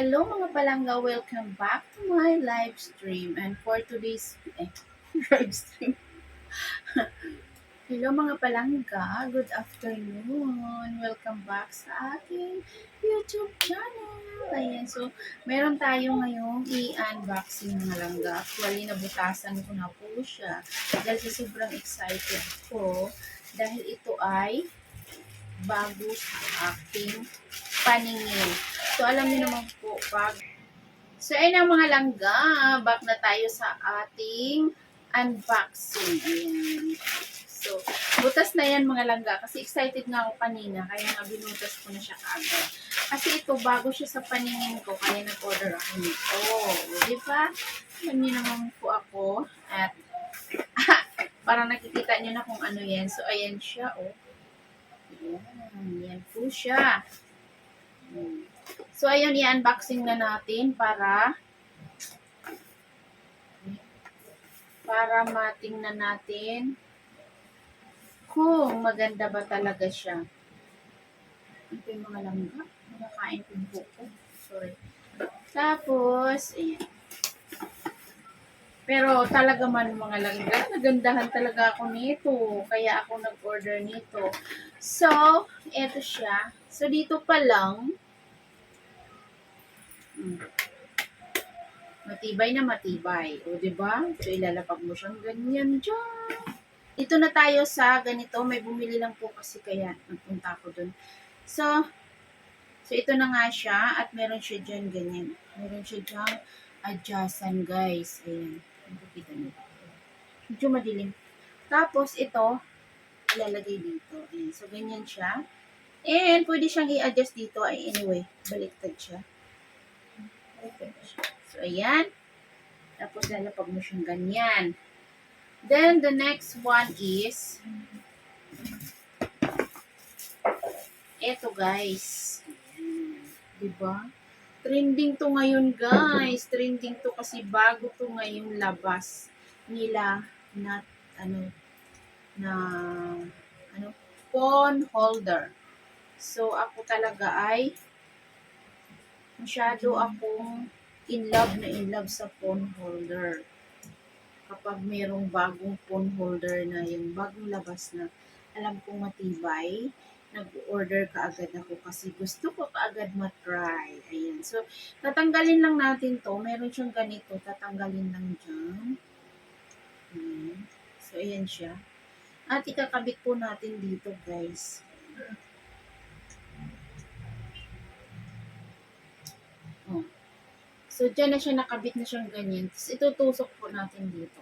Hello mga palangga, welcome back to my live stream. And for today's live stream, hello mga palangga, good afternoon. Welcome back sa aking YouTube channel. Ayan, so meron tayo ngayong i-unboxing mga langga. Actually, nabutasan ko na po siya dahil sa sobrang excited ko dahil ito ay bago sa aking paningin. So, alam niyo naman po, So, ayun ang mga langga. Back na tayo sa ating unboxing. Ayan. So, butas na yan mga langga. Kasi excited nga ako kanina. Kaya nga binutas ko na siya kaagad. Kasi ito, bago siya sa paningin ko. Kaya nag-order ako nito. Di ba? Alam niyo naman po ako. At, parang nakikita niyo na kung ano yan. So, ayan siya, oh. Ayan. Yan po siya. So, ayun, i-unboxing na natin para matingnan natin kung maganda ba talaga siya. Ito yung mga langga. Nakakain ko yung buko. Sorry. Tapos, ayan. Pero talaga man mga langga, nagandahan talaga ako nito. Kaya ako nag-order nito. So, eto siya. So, dito pa lang, matibay na matibay. O, diba? So, ilalapag mo siyang ganyan dyan. Dito na tayo sa ganito. May bumili lang po kasi kaya nagpunta ako dun. So ito na nga siya. At meron siya dyan ganyan. Meron siya dyan adjustan guys. Ayan. Nakikita niyo. Medyo madilim. Tapos ito, ilalagay dito. Ayan. So, ganyan siya. And pwede siyang i-adjust dito. Ay, anyway, baliktad siya. So, ayan. Tapos lalapag mo siyang ganyan. Then, the next one is, eto guys. Diba? Trending to ngayon guys. Trending to kasi bago to ngayon labas nila na, phone holder. So, ako talaga ay masyado akong in love sa phone holder. Kapag merong bagong phone holder na yung bagong labas na alam kong matibay, nag-order kaagad ako kasi gusto ko kaagad matry. Ayan. So, tatanggalin lang natin to. Meron siyang ganito. Tatanggalin lang dyan. Ayan. So, ayan siya. At ikakabit po natin dito, guys. Oh. So, dyan na siya nakabit na siyang ganyan. Tapos, itutusok po natin dito.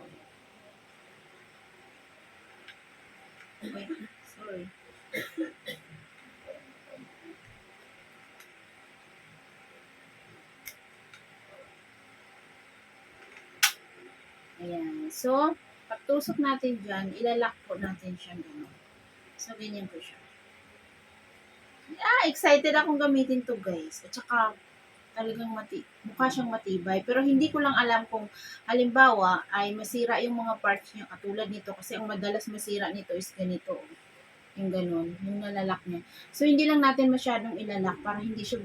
Okay. Sorry. Ayan. So, pagtusok natin dyan, ilalak po natin siya gano'n. So, ganyan po siya. Excited akong gamitin to guys. At saka, talagang mukha siyang matibay. Pero hindi ko lang alam kung halimbawa ay masira yung mga parts niya katulad nito. Kasi ang madalas masira nito is ganito. Yung ganun. Yung nalalak niya. So, hindi lang natin masyadong ilalak para hindi siya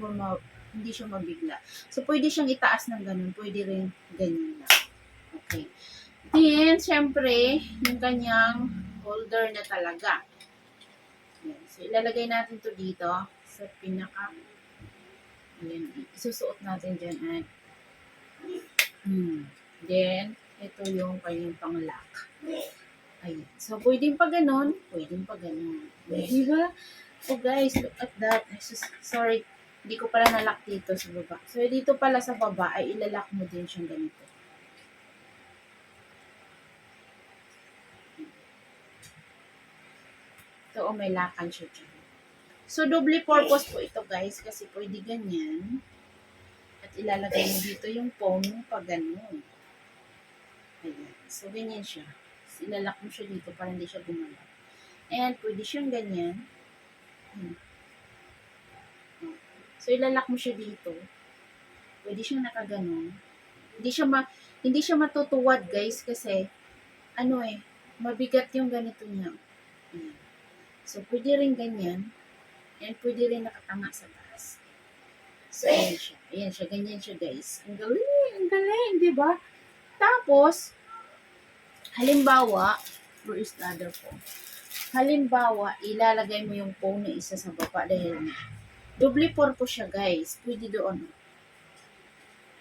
mabigla. So, pwede siyang itaas ng ganun. Pwede rin ganyan lang. Okay. Then, syempre, yung kanyang holder na talaga. So, ilalagay natin to dito sa pinaka. Ayan. Isusuot natin dyan at then, ito yung kanyang pang-lock. Ayan. So, pwedeng pa ganun. Pwedeng pa ganun. Diba? So, guys, look at that. Sorry, hindi ko pala nalock dito sa baba. So, dito pala sa baba ay ilalock mo din siyang ganito. Ito, may lakan siya dyan. So, double purpose po ito, guys, kasi pwede ganyan. At ilalagay mo dito yung phone mo pag ganun. Ayan. So, ganyan siya. So, ilalak mo siya dito para hindi siya gumalaw. And, pwede siyang ganyan. So, ilalak mo siya dito. Pwede siyang nakaganon. Hindi siya matutuwad, guys, kasi, mabigat yung ganito niya. Ayan. So, pwede rin ganyan. And pwede rin nakatanga sa taas. So, ayan siya. Ayan siya. Ganyan siya, guys. Ang galing, di ba? Tapos, halimbawa, where is the other phone? Halimbawa, ilalagay mo yung phone na isa sa baba dahil double purpose siya, guys. Pwede doon.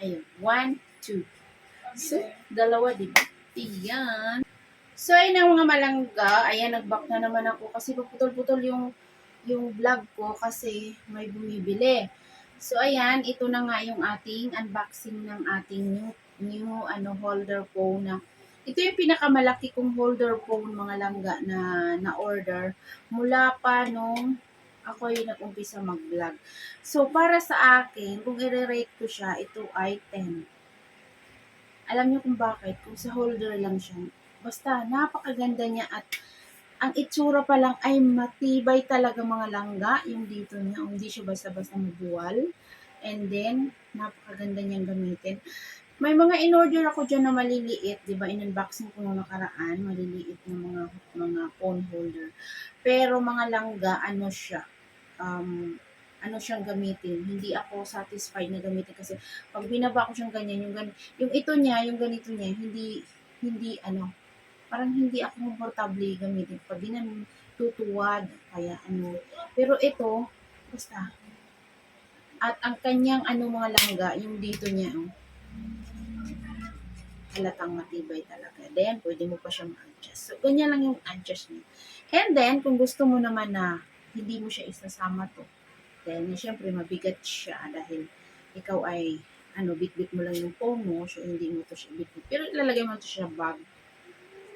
Ayun. 1, 2. So, dalawa, di ba? Iyan. So, ayun ang mga malangga. Ayan, nag-back na naman ako kasi puputol-putol yung vlog ko kasi may bumibili. So, ayan, ito na nga yung ating unboxing ng ating new holder phone na ito yung pinakamalaki kong holder phone mga langga na order mula pa nung ako yung nag-umpisa mag-vlog. So, para sa akin, kung i-rate ko siya, ito ay 10. Alam niyo kung bakit? Kung sa holder lang siya. Basta, napakaganda niya at ang itsura pa lang ay matibay talaga mga langga. Yung dito niya, hindi siya basta-basta mabuwal. And then, napakaganda niyang gamitin. May mga in-order ako dyan na maliliit, di ba? In-unboxing ko nung nakaraan, maliliit na mga phone holder. Pero mga langga, ano siya, ano siyang gamitin. Hindi ako satisfied na gamitin kasi pag binaba ko siyang ganyan, yung ito niya, yung ganito niya, hindi parang hindi ako komportable gamitin. Pag ginan tutuwad, kaya ano. Pero ito, basta. At ang kanyang mga langga, yung dito niya, halatang matibay talaga. Then, pwede mo pa siya ma-adjust. So, ganyan lang yung adjust niya. And then, kung gusto mo naman na hindi mo siya isasama to, then, syempre, mabigat siya dahil ikaw ay, bit-bit mo lang yung phone mo, so hindi mo to siya bit-bit. Pero ilalagay mo to siya bag.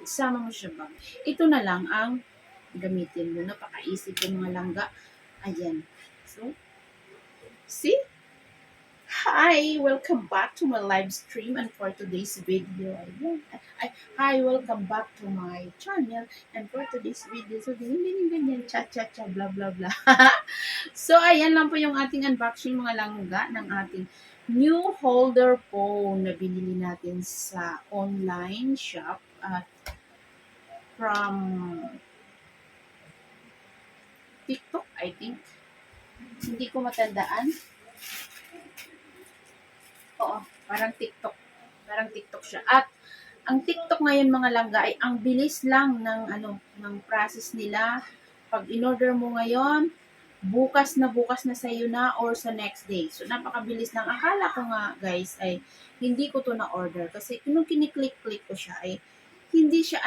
Isama mo siya bag. Ito na lang ang gamitin mo. Napaka-easy po mga langga. Ayan. So, see? Hi! Welcome back to my live stream and for today's video, hi! Welcome back to my channel and for today's video, so ganyan, cha-cha-cha, blah blah blah. So, ayan lang po yung ating unboxing mga langga ng ating new holder phone na binili natin sa online shop at from TikTok, I think. Hindi ko matandaan. Oo, parang TikTok. Parang TikTok siya. At ang TikTok ngayon mga langga ay ang bilis lang ng process nila. Pag in-order mo ngayon, bukas na sa iyo na or sa next day. So napakabilis lang. Akala ko nga guys ay hindi ko to na order kasi nung kiniklik-click ko siya ay hindi siya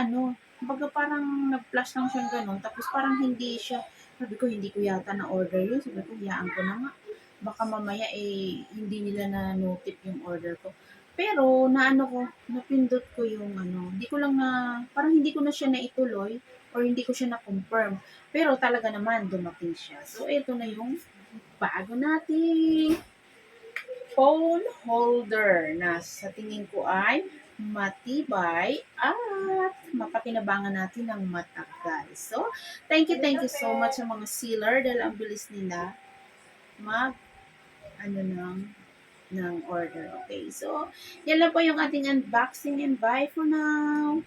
kumbaga parang nag-flash lang siya ganun. Tapos parang hindi siya, sabi ko hindi ko yata na order yun. Sabi ko hiyaan ko na nga baka mamaya hindi nila na notif yung order ko. Pero napindot ko yung hindi ko lang parang hindi ko na siya naituloy or hindi ko siya na-confirm. Pero talaga naman dumating siya. So ito na yung bago nating phone holder na sa tingin ko ay matibay at mapakinabangan natin ng matagal. So, thank you so much sa mga sealer dahil ang bilis nila mag ng order. Okay, so yan lang po yung ating unboxing and bye for now.